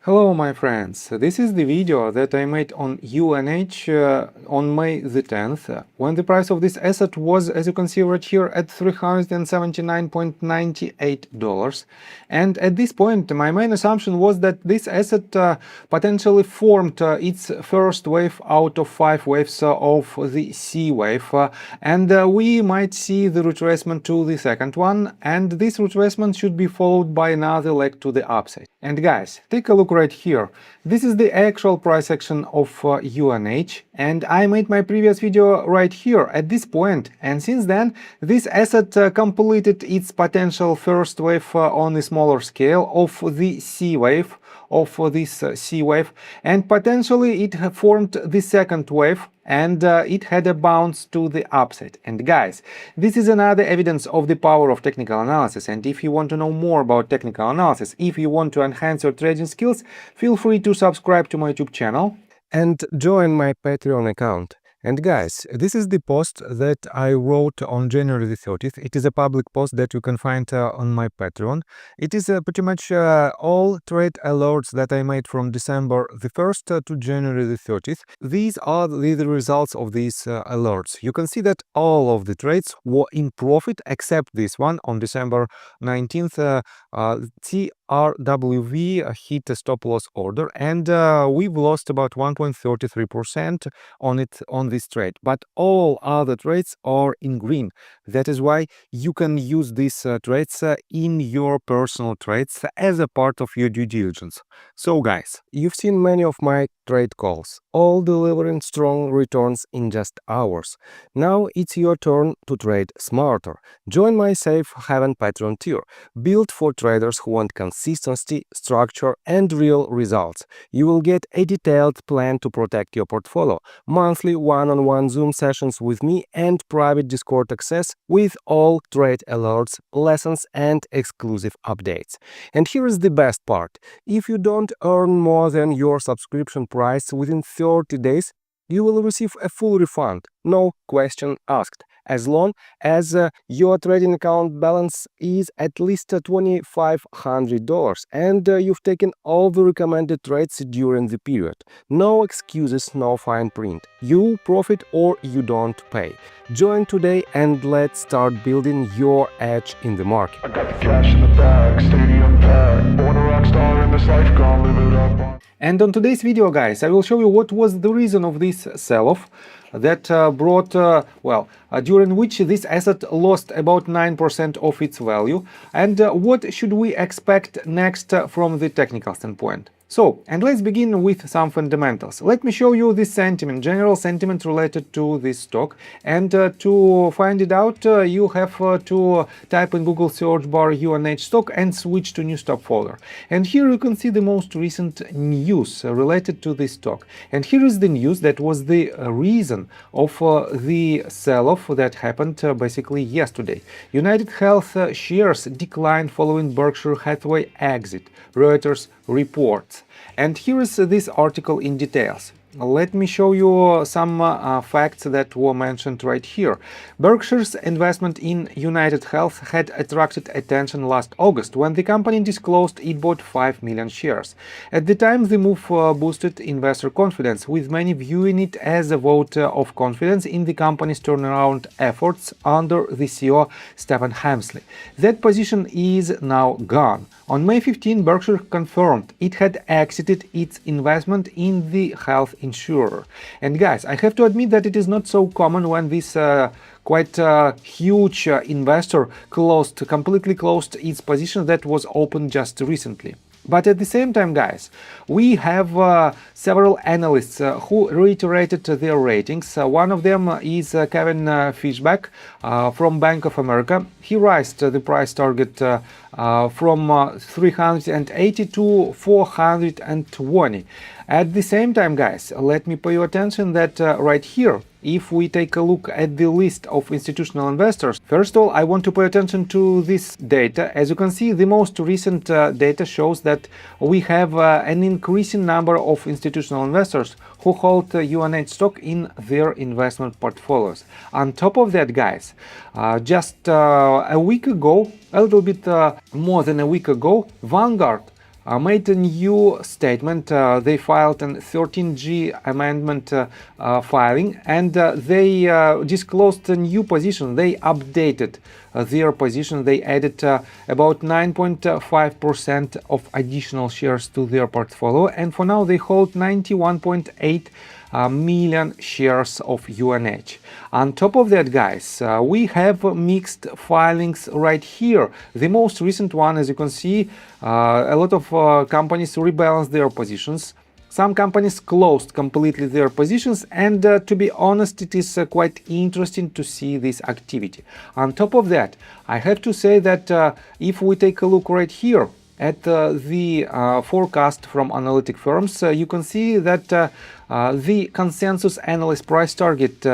Hello my friends, this is the video that I made on UNH on May the 10th, when the price of this asset was, as you can see right here, at $379.98. And at this point, my main assumption was that this asset potentially formed its first wave out of 5 waves of the C wave, and we might see the retracement to the second one, and this retracement should be followed by another leg to the upside. And guys, take a look right here. This is the actual price action of UNH, and I made my previous video right here at this point, and since then this asset completed its potential first wave on a smaller scale of the C wave, and potentially it formed the second wave, and it had a bounce to the upside. And guys, this is another evidence of the power of technical analysis, and if you want to know more about technical analysis, if you want to enhance your trading skills, feel free to subscribe to my YouTube channel and join my Patreon account. And guys, this is the post that I wrote on January the 30th. It is a public post that you can find on my Patreon. It is pretty much all trade alerts that I made from December the 1st to January the 30th. These are the results of these alerts. You can see that all of the trades were in profit except this one on December 19th. TRWV hit a stop loss order, and we've lost about 1.33% on this trade, but all other trades are in green. That is why you can use these trades in your personal trades as a part of your due diligence. So guys, you've seen many of my trade calls, all delivering strong returns in just hours. Now it's your turn to trade smarter. Join my safe haven Patreon tier, built for traders who want consistency, structure, and real results. You will get a detailed plan to protect your portfolio, monthly one-on-one Zoom sessions with me, and private Discord access with all trade alerts, lessons, and exclusive updates. And here is the best part. If you don't earn more than your subscription price within 30 days, you will receive a full refund, no question asked, as long as your trading account balance is at least $2,500 and you've taken all the recommended trades during the period. No excuses, no fine print. You profit or you don't pay. Join today and let's start building your edge in the market. I got the cash in the bag, stadium packed, born a rock star in this life, gonna live it up. And on today's video, guys, I will show you what was the reason of this sell-off that brought, during which this asset lost about 9% of its value, and what should we expect next from the technical standpoint. So, and let's begin with some fundamentals. Let me show you the sentiment, general sentiment related to this stock, and to find it out you have to type in Google search bar UNH stock and switch to new stock folder. And here you can see the most recent news related to this stock. And here is the news that was the reason of the sell-off that happened basically yesterday. UnitedHealth shares declined following Berkshire Hathaway exit, Reuters reports. And here is this article in details. Let me show you some facts that were mentioned right here. Berkshire's investment in UnitedHealth had attracted attention last August when the company disclosed it bought 5 million shares. At the time, the move boosted investor confidence, with many viewing it as a vote of confidence in the company's turnaround efforts under the CEO Stephen Hemsley. That position is now gone. On May 15, Berkshire confirmed it had exited its investment in the health insurer. And guys, I have to admit that it is not so common when this quite huge investor completely closed its position that was opened just recently. But at the same time, guys, we have several analysts who reiterated their ratings. One of them is Kevin Fishback from Bank of America. He raised the price target from 380 to 420. At the same time, guys, let me pay your attention that right here, if we take a look at the list of institutional investors, first of all, I want to pay attention to this data. As you can see, the most recent data shows that we have an increasing number of institutional investors who hold UNH stock in their investment portfolios. On top of that, guys, just a week ago, a little bit more than a week ago, Vanguard made a new statement. They filed an 13G amendment filing, and they disclosed a new position. They updated their position. They added about 9.5% of additional shares to their portfolio, and for now they hold 91.8 million shares of UNH. On top of that, guys, we have mixed filings right here. The most recent one, as you can see, a lot of companies rebalanced their positions. Some companies closed completely their positions, and to be honest, it is quite interesting to see this activity. On top of that, I have to say that if we take a look right here at the forecast from analytic firms, you can see that the consensus analyst price target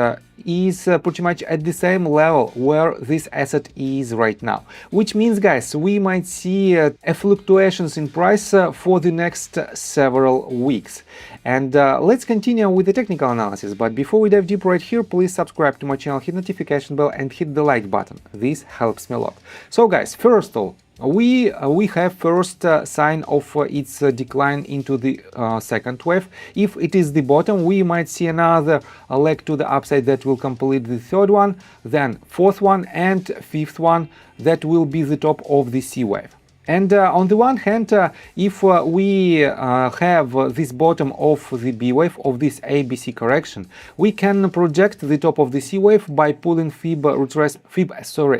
is pretty much at the same level where this asset is right now, which means, guys, we might see fluctuations in price for the next several weeks. And let's continue with the technical analysis, but before we dive deep right here, please subscribe to my channel, hit notification bell and hit the like button. This helps me a lot. So guys, first of all, we have first sign of its decline into the second wave. If it is the bottom, we might see another leg to the upside that will complete the third one, then fourth one and fifth one that will be the top of the C wave. And on the one hand, if we have this bottom of the B wave, of this ABC correction, we can project the top of the C wave by pulling fib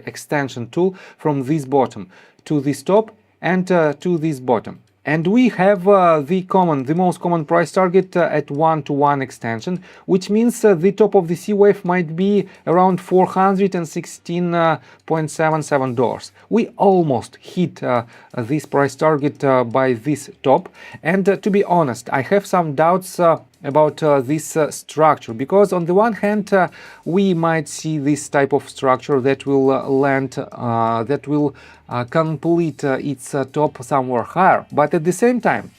extension tool from this bottom to this top and to this bottom. And we have the most common price target at 1-to-1 extension, which means the top of the C wave might be around $416.77. We almost hit this price target by this top, and to be honest, I have some doubts about this structure, because on the one hand we might see this type of structure that will complete its top somewhere higher, but at the same time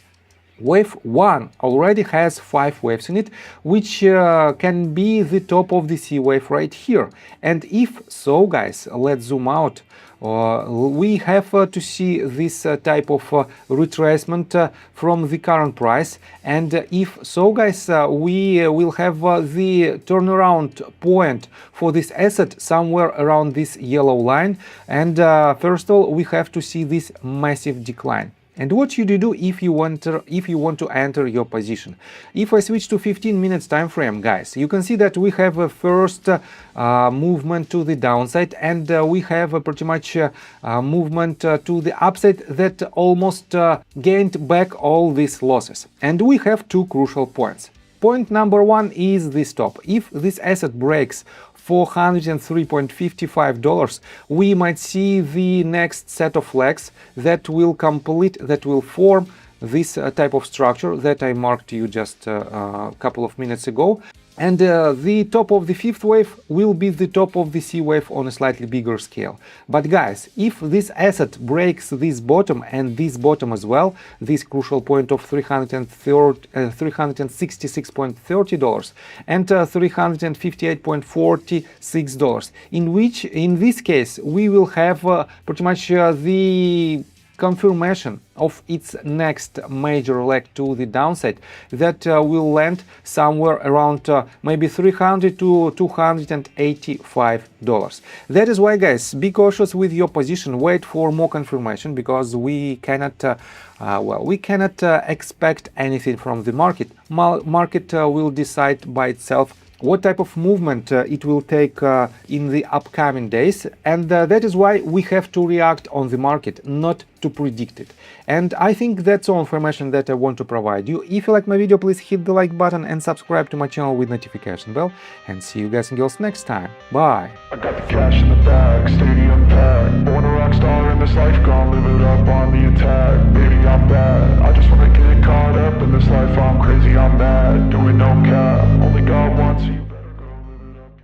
wave 1 already has 5 waves in it, which can be the top of the C wave right here. And if so, guys, let's zoom out. We have to see this type of retracement from the current price, and if so, guys, we will have the turnaround point for this asset somewhere around this yellow line. And first of all, we have to see this massive decline. And what should you do if you want to enter your position? If I switch to 15 minutes time frame, guys, you can see that we have a first movement to the downside, and we have a pretty much movement to the upside that almost gained back all these losses. And we have two crucial points. Point number one is this top. If this asset breaks $403.55, we might see the next set of legs that will form this type of structure that I marked you just a couple of minutes ago. And the top of the fifth wave will be the top of the C wave on a slightly bigger scale. But guys, if this asset breaks this bottom and this bottom as well, this crucial point of $366.30 and $358.46, in this case we will have pretty much the confirmation of its next major leg to the downside that will land somewhere around maybe $300 to $285. That is why, guys, be cautious with your position. Wait for more confirmation, because we cannot expect anything from the market. Market will decide by itself what type of movement it will take in the upcoming days, and that is why we have to react on the market, not to predict it. And I think that's all information that I want to provide you. If you like my video, please hit the like button and subscribe to my channel with notification bell, and see you guys and girls next time. Bye. I got the cash in the bag, stadium packed. Born a rock star in this life, gonna live it up.